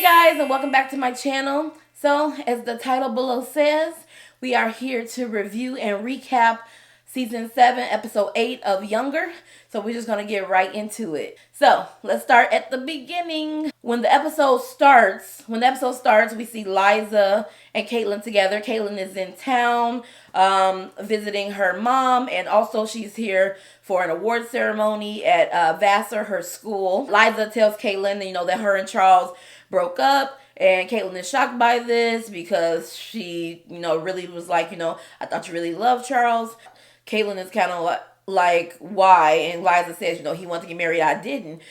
Guys, and welcome back to my channel. So as the title below says, we are here to review and recap season 7 episode 8 of Younger. So we're just gonna get right into it. So let's start at the beginning. When the episode starts, we see Liza and Caitlin together. Caitlin is in town visiting her mom, and also she's here for an award ceremony at Vassar, her school. Liza tells Caitlin, that her and Charles broke up, and Caitlin is shocked by this because she, really was like, I thought you really loved Charles. Caitlin is kind of like, why? And Liza says, he wanted to get married, I didn't.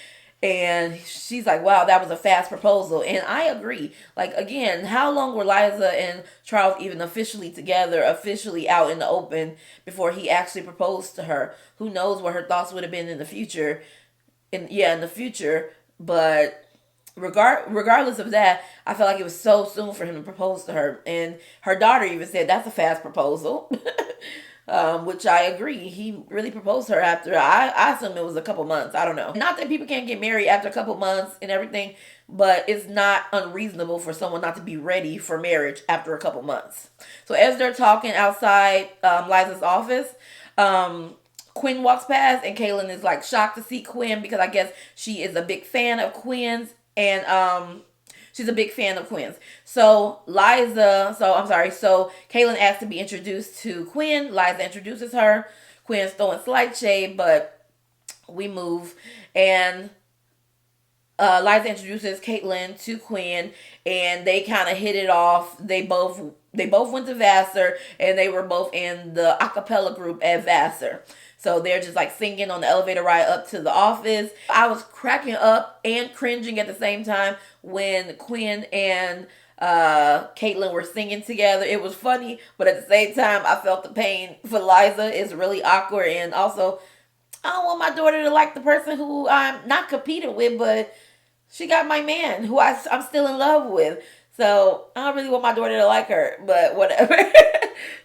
And she's like, wow, that was a fast proposal. And I agree. Like, again, how long were Liza and Charles even officially together, officially out in the open before he actually proposed to her? Who knows what her thoughts would have been in the future. In the future. But regardless of that, I felt like it was so soon for him to propose to her. And her daughter even said, that's a fast proposal. Which I agree. He really proposed to her after, I assume it was a couple months. I don't know. Not that people can't get married after a couple months and everything, but it's not unreasonable for someone not to be ready for marriage after a couple months. So as they're talking outside Liza's office, Quinn walks past, and Caitlin is like shocked to see Quinn because I guess she is a big fan of Quinn's, and she's a big fan of Quinn's. So Caitlin asks to be introduced to Quinn. Liza introduces her. Quinn's throwing slight shade, but we move. And Liza introduces Caitlin to Quinn, and they kind of hit it off. They both went to Vassar, and they were both in the a cappella group at Vassar. So they're just like singing on the elevator ride up to the office. I was cracking up and cringing at the same time when Quinn and Caitlin were singing together. It was funny, but at the same time, I felt the pain for Liza. It's really awkward, and also, I don't want my daughter to like the person who I'm not competing with, but she got my man who I'm still in love with. So I don't really want my daughter to like her, but whatever.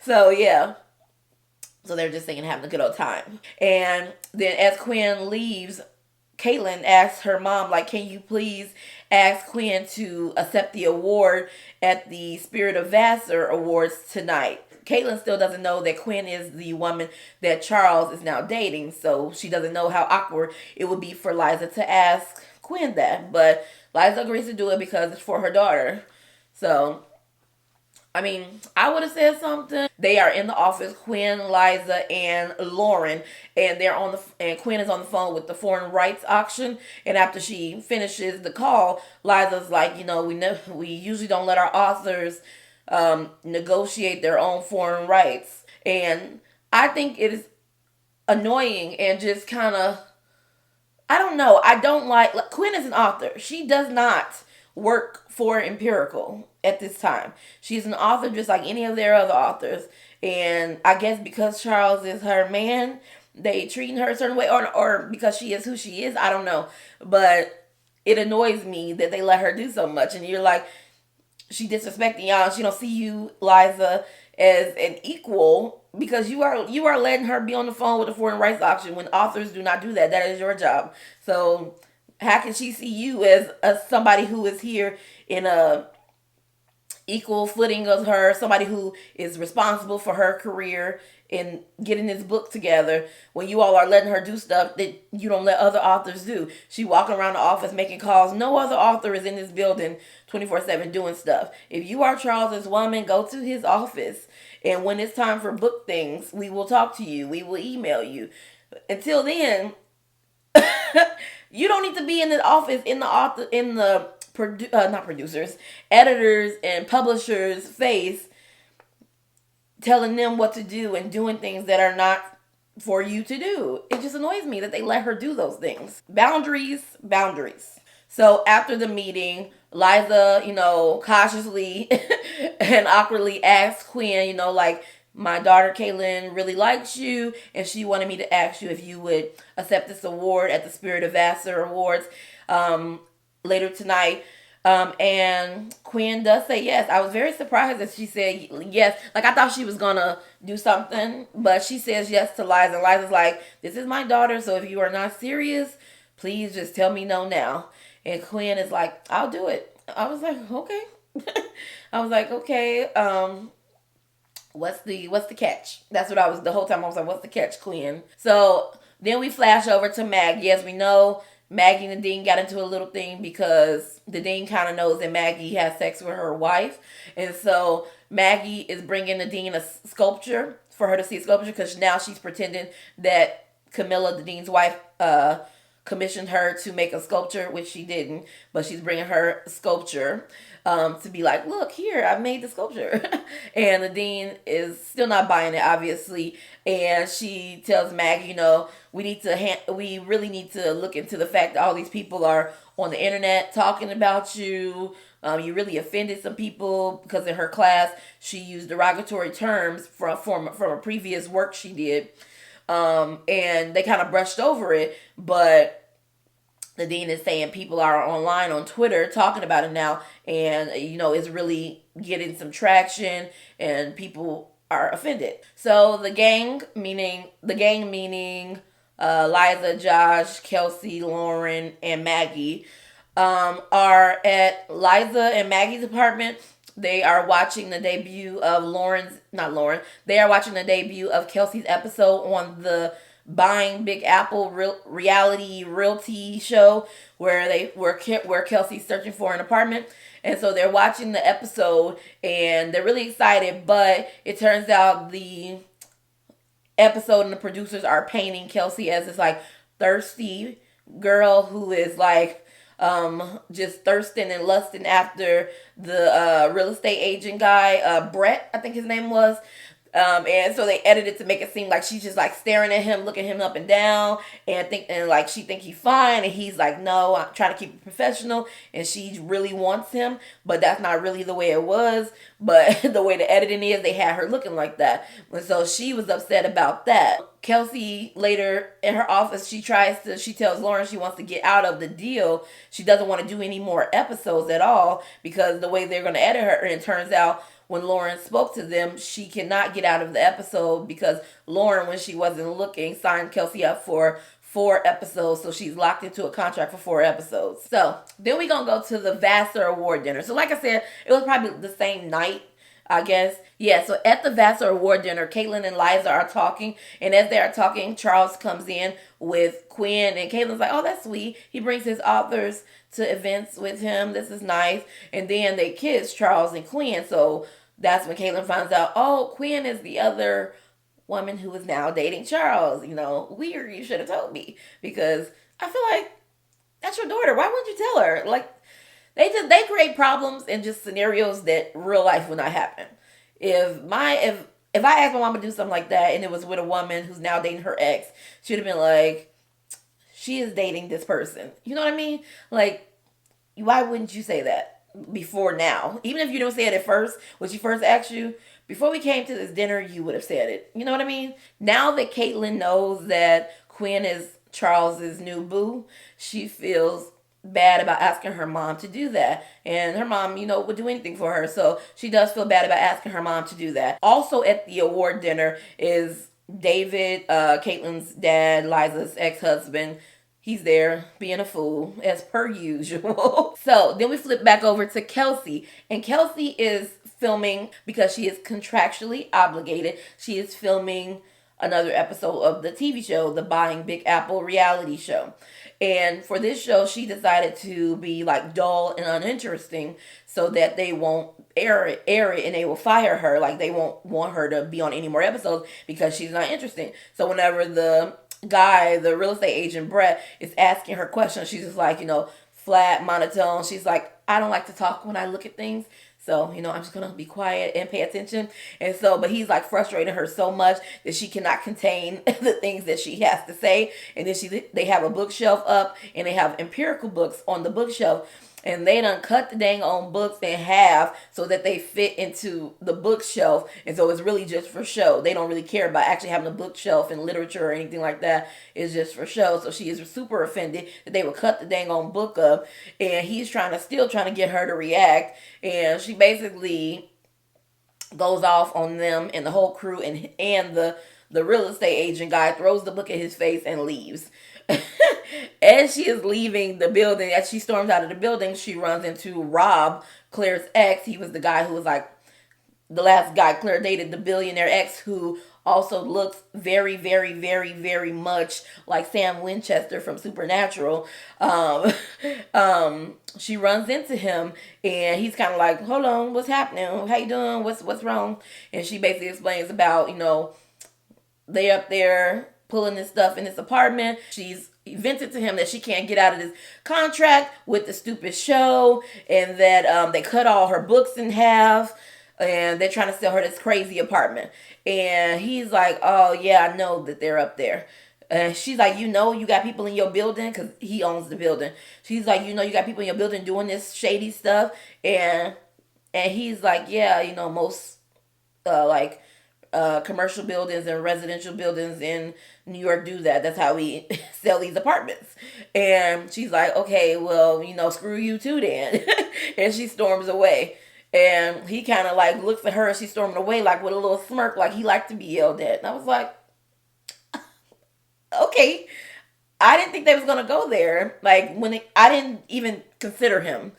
So yeah. So they're just singing, having a good old time. And then as Quinn leaves, Caitlin asks her mom, like, can you please ask Quinn to accept the award at the Spirit of Vassar Awards tonight? Caitlin still doesn't know that Quinn is the woman that Charles is now dating, so she doesn't know how awkward it would be for Liza to ask Quinn that. But Liza agrees to do it because it's for her daughter. So, I mean, I would have said something. They are in the office, Quinn, Liza, and Lauren, and and Quinn is on the phone with the foreign rights auction. And after she finishes the call, Liza's like, we usually don't let our authors negotiate their own foreign rights. And I think it is annoying and just kind of, I don't know. I don't like Quinn is an author. She does not work for Empirical at this time. She's an author just like any of their other authors. And I guess because Charles is her man, they treating her a certain way, or because she is who she is, I don't know. But it annoys me that they let her do so much. And you're like, she disrespecting y'all. She don't see you, Liza, as an equal, because you are letting her be on the phone with the foreign rights auction when authors do not do that. That is your job. So how can she see you as somebody who is here in a equal footing of her, somebody who is responsible for her career in getting this book together, when you all are letting her do stuff that you don't let other authors do? She walking around the office making calls. No other author is in this building 24/7 doing stuff. If you are Charles's woman, go to his office, and when it's time for book things, we will talk to you. We will email you. Until then, you don't need to be in the office not producers, editors and publishers' face, telling them what to do and doing things that are not for you to do. It just annoys me that they let her do those things. Boundaries. So after the meeting, Liza, cautiously and awkwardly asks Quinn, like, my daughter Caitlin really likes you, and she wanted me to ask you if you would accept this award at the Spirit of Vassar Awards later tonight. And Quinn does say yes. I was very surprised that she said yes. Like, I thought she was gonna do something, but she says yes to Liza. And Liza's like, this is my daughter, so if you are not serious, please just tell me no now. And Quinn is like, I'll do it. I was like, okay. I was like, okay, what's the catch? That's what I was the whole time. I was like, what's the catch, Quinn? So then we flash over to Maggie. As we know, Maggie and the Dean got into a little thing because the Dean kind of knows that Maggie has sex with her wife, and so Maggie is bringing the Dean a sculpture for her to see a sculpture because now she's pretending that Camilla, the Dean's wife, commissioned her to make a sculpture, which she didn't, but she's bringing her sculpture to be like, look here, I made the sculpture. And the Dean is still not buying it, obviously. And she tells Maggie, we really need to look into the fact that all these people are on the internet talking about you. You really offended some people because in her class she used derogatory terms from a previous work she did. And they kind of brushed over it, but the dean is saying people are online on Twitter talking about it now, and it's really getting some traction, and people are offended. So the gang meaning Liza, Josh, Kelsey, Lauren, and Maggie are at Liza and Maggie's apartment. They are watching the debut of not Lauren. They are watching the debut of Kelsey's episode on the Buying Big Apple reality realty show where Kelsey's searching for an apartment. And so they're watching the episode and they're really excited, but it turns out the episode and the producers are painting Kelsey as this like thirsty girl who is like just thirsting and lusting after the real estate agent guy, Brett, I think his name was. And so they edited to make it seem like she's just like staring at him, looking him up and down, and like she think he's fine, and he's like, no, I'm trying to keep it professional, and she really wants him, but that's not really the way it was. But the way the editing is, they had her looking like that, and so she was upset about that. Kelsey later in her office, she tells Lauren she wants to get out of the deal. She doesn't want to do any more episodes at all because the way they're going to edit her, and it turns out when Lauren spoke to them, she cannot get out of the episode because Lauren, when she wasn't looking, signed Kelsey up for 4 episodes. So she's locked into a contract for 4 episodes. So then we're going to go to the Vassar Award dinner. So like I said, it was probably the same night, I guess. Yeah, so at the Vassar Award dinner, Caitlin and Liza are talking. And as they are talking, Charles comes in with Quinn. And Caitlin's like, oh, that's sweet. He brings his authors to events with him. This is nice. And then they kiss, Charles and Quinn. So that's when Caitlin finds out, oh, Quinn is the other woman who is now dating Charles. Weird, you should have told me. Because I feel like that's your daughter. Why wouldn't you tell her? Like, they create problems and just scenarios that real life would not happen. If I asked my mom to do something like that and it was with a woman who's now dating her ex, she'd have been like, she is dating this person. You know what I mean? Like, why wouldn't you say that before now? Even if you don't say it at first, when she first asked you, before we came to this dinner, you would have said it. You know what I mean? Now that Caitlin knows that Quinn is Charles's new boo, she feels bad about asking her mom to do that. And her mom, would do anything for her. So she does feel bad about asking her mom to do that. Also at the award dinner is David, Caitlin's dad, Liza's ex-husband. He's there being a fool as per usual. So then we flip back over to Kelsey. And Kelsey is filming because she is contractually obligated. She is filming another episode of the TV show, the Buying Big Apple reality show. And for this show, she decided to be like dull and uninteresting so that they won't air it and they will fire her. Like they won't want her to be on any more episodes because she's not interesting. So whenever the guy, the real estate agent Brett, is asking her questions, she's just like, flat, monotone. She's like, I don't like to talk when I look at things. So, I'm just going to be quiet and pay attention. And so, but he's like frustrating her so much that she cannot contain the things that she has to say. And then they have a bookshelf up and they have empirical books on the bookshelf. And they done cut the dang on books in half so that they fit into the bookshelf. And so it's really just for show. They don't really care about actually having a bookshelf in literature or anything like that. It's just for show. So she is super offended that they would cut the dang on book up. And he's still trying to get her to react. And she basically goes off on them and the whole crew, and the real estate agent guy throws the book at his face and leaves. As she is leaving the building, as she storms out of the building, she runs into Rob, Claire's ex. He was the guy who was like the last guy Claire dated, the billionaire ex, who also looks very, very, very, very much like Sam Winchester from Supernatural. Um, she runs into him, and he's kind of like, "Hold on, what's happening? How you doing? What's wrong?" And she basically explains about, they up there pulling this stuff in this apartment. She's vented to him that she can't get out of this contract with the stupid show, and that they cut all her books in half, and they're trying to sell her this crazy apartment. And he's like, "Oh yeah, I know that they're up there." And she's like, "You got people in your building," because he owns the building. She's like, "You got people in your building doing this shady stuff," and he's like, "Yeah, most like commercial buildings and residential buildings in New York do that. That's how we sell these apartments." And she's like, "Okay, well, screw you too then." And she storms away. And he kind of like looks at her as she's storming away, like with a little smirk, like he liked to be yelled at. And I was like, okay. I didn't think they was gonna go there. Like I didn't even consider him.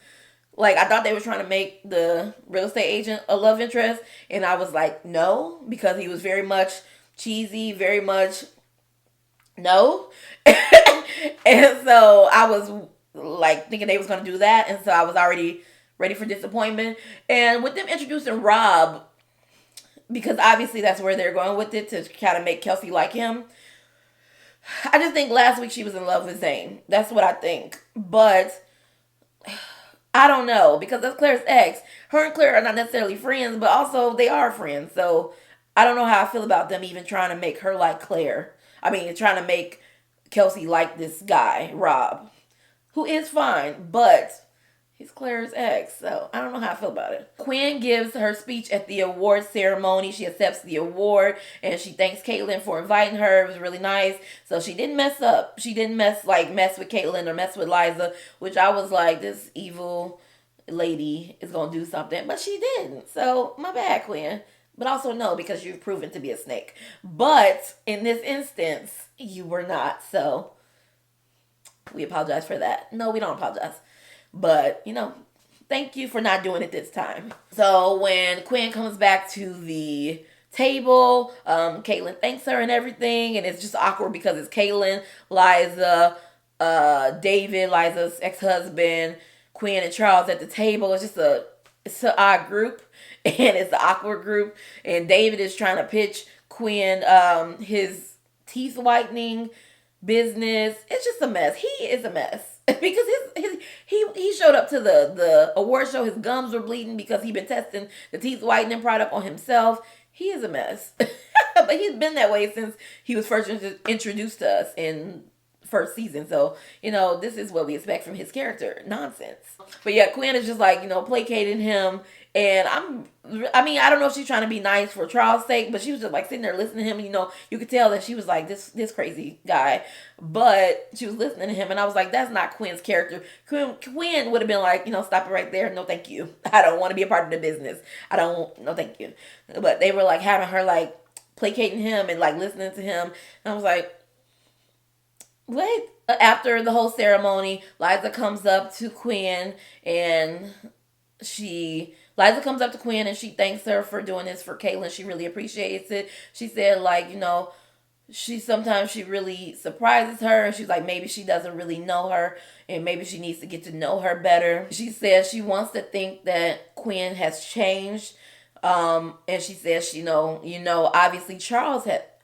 Like I thought they were trying to make the real estate agent a love interest, and I was like, no, because he was very much cheesy, very much no. And so I was like thinking they was gonna do that, and so I was already ready for disappointment. And with them introducing Rob, because obviously that's where they're going with it, to kind of make Kelsey like him. I just think last week she was in love with Zane. That's what I think. But I don't know, because that's Claire's ex. Her and Claire are not necessarily friends, but also they are friends. So I don't know how I feel about them even trying to make her like Claire. I mean, trying to make Kelsey like this guy, Rob, who is fine, but he's Claire's ex. So I don't know how I feel about it. Quinn gives her speech at the award ceremony. She accepts the award, and she thanks Caitlyn for inviting her. It was really nice. So she didn't mess up. She didn't mess with Caitlyn or mess with Liza, which I was like, this evil lady is gonna do something, but she didn't. So my bad, Quinn. But also no, because you've proven to be a snake. But in this instance, you were not. So we apologize for that. No, we don't apologize. But, thank you for not doing it this time. So when Quinn comes back to the table, Caitlyn thanks her and everything. And it's just awkward because it's Caitlyn, Liza, David, Liza's ex-husband, Quinn, and Charles at the table. It's an odd group. And it's an awkward group. And David is trying to pitch Quinn his teeth whitening business. It's just a mess. He is a mess. Because he showed up to the award show. His gums were bleeding because he'd been testing the teeth whitening product on himself. He is a mess. But he's been that way since he was first introduced to us in first season. So, this is what we expect from his character. Nonsense. But yeah, Quinn is just like, placating him. And I don't know if she's trying to be nice for Charles' sake, but she was just like sitting there listening to him. You could tell that she was like, this crazy guy. But she was listening to him, and I was like, that's not Quinn's character. Quinn would have been like, stop it right there. No, thank you. I don't want to be a part of the business. No, thank you. But they were like having her like placating him and like listening to him. And I was like, what? After the whole ceremony, Liza comes up to Quinn and Liza comes up to Quinn and she thanks her for doing this for Caitlyn. She really appreciates it. She said, like, she really surprises her. And she's like, maybe she doesn't really know her and maybe she needs to get to know her better. She says she wants to think that Quinn has changed. And she says,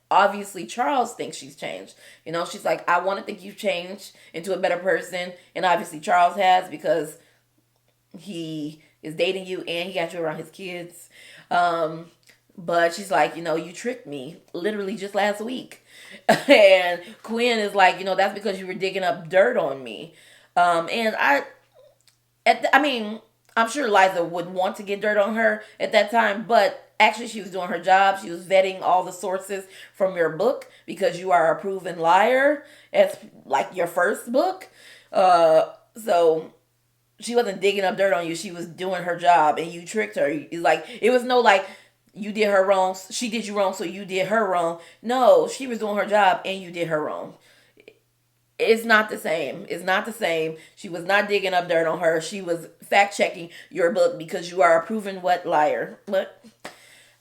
obviously Charles thinks she's changed. She's like, I want to think you've changed into a better person. And obviously Charles has, because he is dating you and he got you around his kids. But she's like, you tricked me literally just last week. And Quinn is like, that's because you were digging up dirt on me. And I'm sure Liza would want to get dirt on her at that time, but actually she was doing her job. She was vetting all the sources from your book, because you are a proven liar as like your first book. So she wasn't digging up dirt on you. She was doing her job, and you tricked her. It was no like you did her wrong. She did you wrong, so you did her wrong. No, she was doing her job, and you did her wrong. It's not the same. It's not the same. She was not digging up dirt on her. She was fact checking your book because you are a proven what liar. But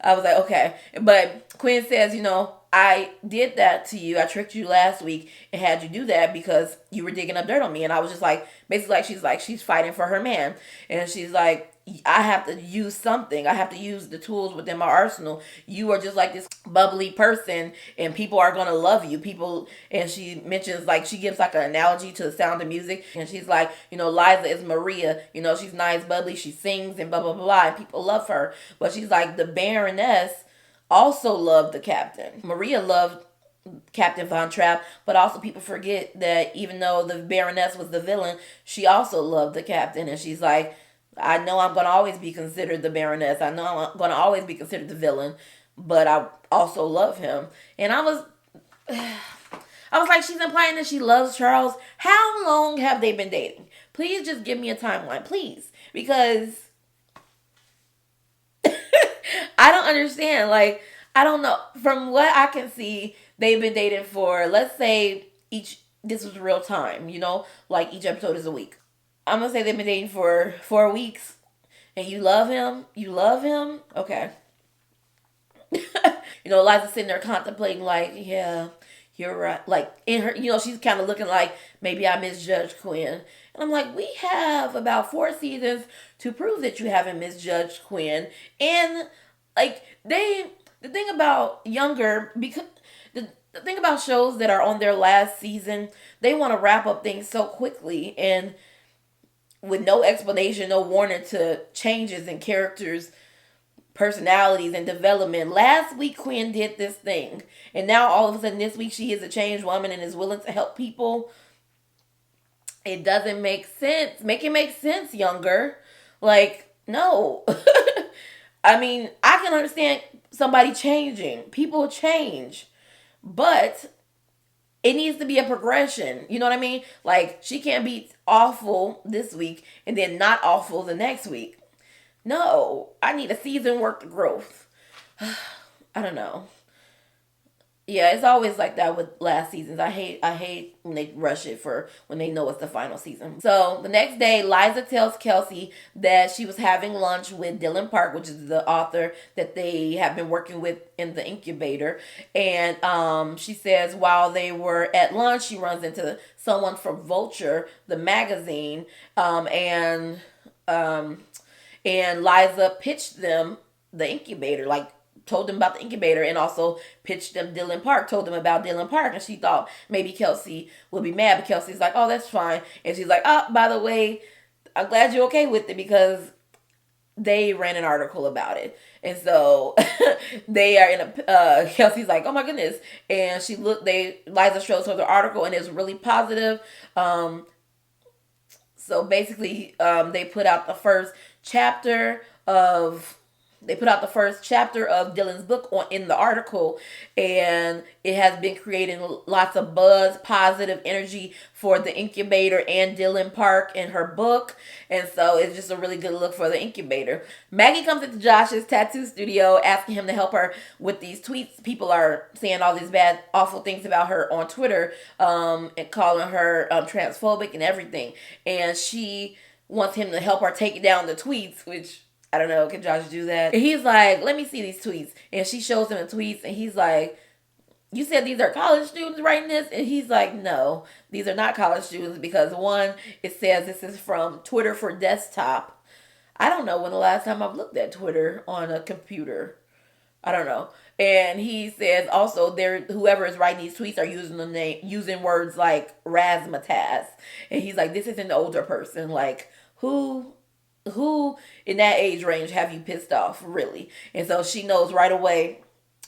I was like, okay. But Quinn says, I did that to you. I tricked you last week and had you do that because you were digging up dirt on me. And I was just like, basically, she's fighting for her man. And she's like, I have to use something. I have to use the tools within my arsenal. You are just like this bubbly person and people are going to love you. People, and she mentions like, she gives like an analogy to the sound of music. And she's like, Liza is Maria. She's nice, bubbly. She sings and blah, blah, blah. And people love her. But she's like, the Baroness also loved the captain. Maria loved Captain Von Trapp, but also people forget that even though the Baroness was the villain, she also loved the captain. And she's like, I know I'm going to always be considered the Baroness. I know I'm going to always be considered the villain, but I also love him. And I was like, she's implying that she loves Charles. How long have they been dating? Please just give me a timeline, please. Because I don't understand. Like, I don't know. From what I can see, they've been dating for, let's say, this was real time, like each episode is a week. I'm going to say they've been dating for 4 weeks. And you love him? You love him? Okay. Liza's sitting there contemplating, like, yeah, you're right. Like, in her, she's kind of looking like, maybe I misjudged Quinn. And I'm like, we have about 4 seasons to prove that you haven't misjudged Quinn. And, like, the thing about younger, because the thing about shows that are on their last season, they want to wrap up things so quickly and with no explanation, no warning to changes in characters' personalities and development. Last week, Quinn did this thing, and now all of a sudden this week she is a changed woman and is willing to help people. It doesn't make sense. Make it make sense, younger. Like, no. I mean, I can understand somebody changing. People change. But it needs to be a progression. You know what I mean? Like, she can't be awful this week and then not awful the next week. No, I need a season worth of growth. I don't know. Yeah, it's always like that with last seasons. I hate when they rush it for when they know it's the final season. So the next day, Liza tells Kelsey that she was having lunch with Dylan Park, which is the author that they have been working with in the incubator. And she says while they were at lunch, she runs into someone from Vulture, the magazine, and Liza pitched them the incubator, like told them about the incubator and also pitched them Dylan Park, told them about Dylan Park. And she thought maybe Kelsey would be mad, but Kelsey's like, oh, that's fine. And she's like, oh, by the way, I'm glad you're okay with it because they ran an article about it. And so they are in a, Kelsey's like, oh my goodness. And Liza shows her the article and it's really positive. So basically, they put out the first chapter of Dylan's book in the article, and it has been creating lots of buzz, positive energy for the incubator and Dylan Park in her book. And so it's just a really good look for the incubator. Maggie comes into Josh's tattoo studio asking him to help her with these tweets. People are saying all these bad, awful things about her on Twitter, and calling her transphobic and everything. And she wants him to help her take down the tweets, which I don't know, can Josh do that? And he's like, let me see these tweets. And she shows him the tweets and he's like, you said these are college students writing this? And he's like, no, these are not college students because one, it says this is from Twitter for desktop. I don't know when the last time I've looked at Twitter on a computer. I don't know. And he says also whoever is writing these tweets are using words like razzmatazz. And he's like, this isn't an older person. Like, who in that age range have you pissed off, really? And so she knows right away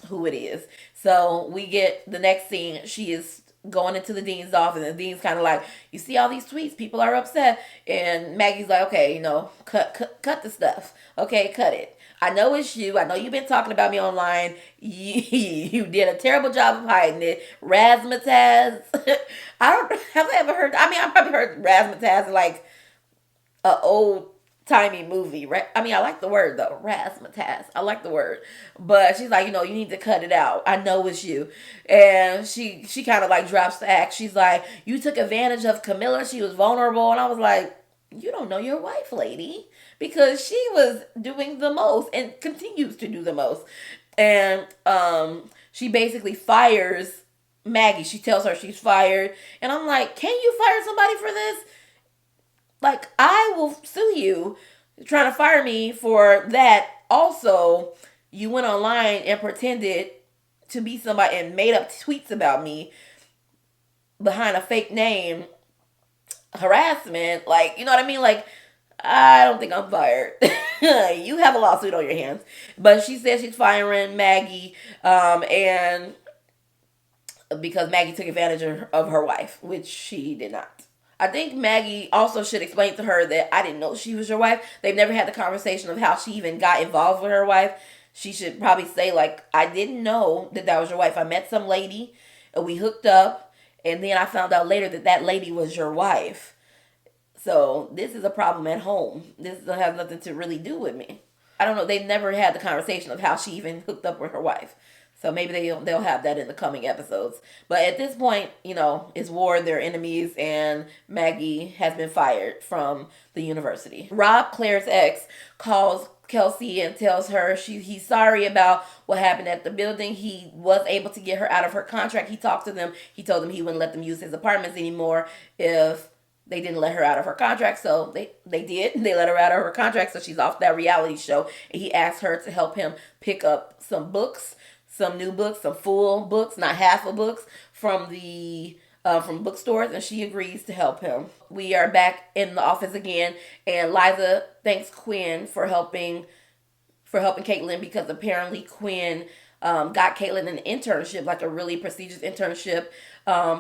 who it is. So we get the next scene. She is going into the dean's office, and the dean's kind of like, you see all these tweets, people are upset. And Maggie's like, okay, cut the stuff. Okay, cut it. I know it's you. I know you've been talking about me online. You did a terrible job of hiding it. Razzmatazz. Have I ever heard? I mean, I probably heard razzmatazz like an old timey movie, right? I mean, I like the word though, razzmatazz. I like the word, but she's like, you need to cut it out. I know it's you, and she kind of like drops the act. She's like, you took advantage of Camilla. She was vulnerable, and I was like, you don't know your wife, lady, because she was doing the most and continues to do the most, and she basically fires Maggie. She tells her she's fired, and I'm like, can you fire somebody for this? Like, I will sue you trying to fire me for that. Also, you went online and pretended to be somebody and made up tweets about me behind a fake name. Harassment. Like, you know what I mean? Like, I don't think I'm fired. You have a lawsuit on your hands. But she says she's firing Maggie, and because Maggie took advantage of her wife, which she did not. I think Maggie also should explain to her that I didn't know she was your wife. They've never had the conversation of how she even got involved with her wife. She should probably say, like, I didn't know that was your wife. I met some lady, and we hooked up, and then I found out later that lady was your wife. So this is a problem at home. This doesn't have nothing to really do with me. I don't know. They've never had the conversation of how she even hooked up with her wife. So maybe they'll have that in the coming episodes. But at this point, it's war, they're enemies, and Maggie has been fired from the university. Rob, Claire's ex, calls Kelsey and tells her he's sorry about what happened at the building. He was able to get her out of her contract. He talked to them. He told them he wouldn't let them use his apartments anymore if they didn't let her out of her contract. So they did. They let her out of her contract, so she's off that reality show. And he asked her to help him pick up some books, some new books, some full books, not half of books from from bookstores, and she agrees to help him. We are back in the office again, and Liza thanks Quinn for helping Caitlin, because apparently Quinn got Caitlin an internship, like a really prestigious internship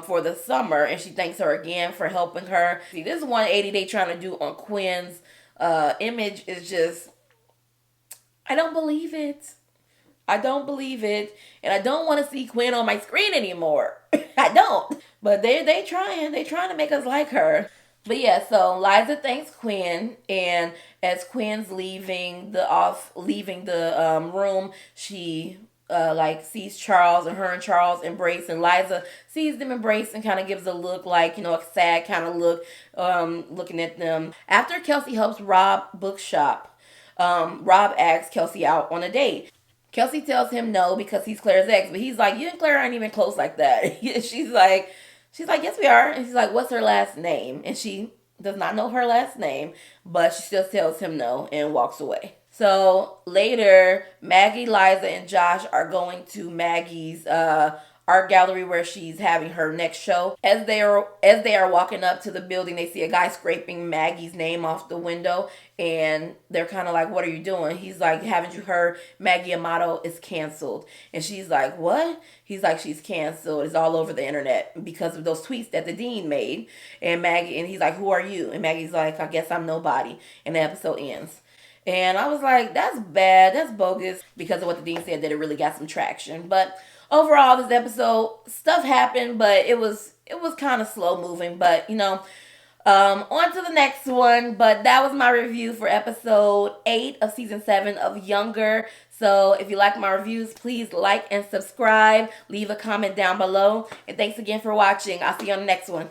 for the summer, and she thanks her again for helping her. See, this 180 they trying to do on Quinn's image is just, I don't believe it. I don't believe it, and I don't want to see Quinn on my screen anymore. I don't. But they trying to make us like her. But yeah, so Liza thanks Quinn, and as Quinn's leaving the room, she sees Charles, and her and Charles embrace, and Liza sees them embrace and kind of gives a look, like, a sad kind of look, looking at them. After Kelsey helps Rob bookshop, Rob asks Kelsey out on a date. Kelsey tells him no because he's Claire's ex, but he's like, you and Claire aren't even close like that. She's like, yes, we are. And he's like, what's her last name? And she does not know her last name, but she still tells him no and walks away. So later, Maggie, Liza, and Josh are going to Maggie's art gallery where she's having her next show. As they are walking up to the building, they see a guy scraping Maggie's name off the window, and they're kind of like, what are you doing? He's like, haven't you heard Maggie Amato is canceled? And she's like, what? He's like, she's canceled. It's all over the internet because of those tweets that the dean made. And he's like, who are you? And Maggie's like, I guess I'm nobody. And the episode ends. And I was like, that's bad. That's bogus, because of what the dean said, that it really got some traction. But overall, this episode, stuff happened, but it was kind of slow moving. But, on to the next one. But that was my review for episode 8 of season 7 of Younger. So if you like my reviews, please like and subscribe. Leave a comment down below. And thanks again for watching. I'll see you on the next one.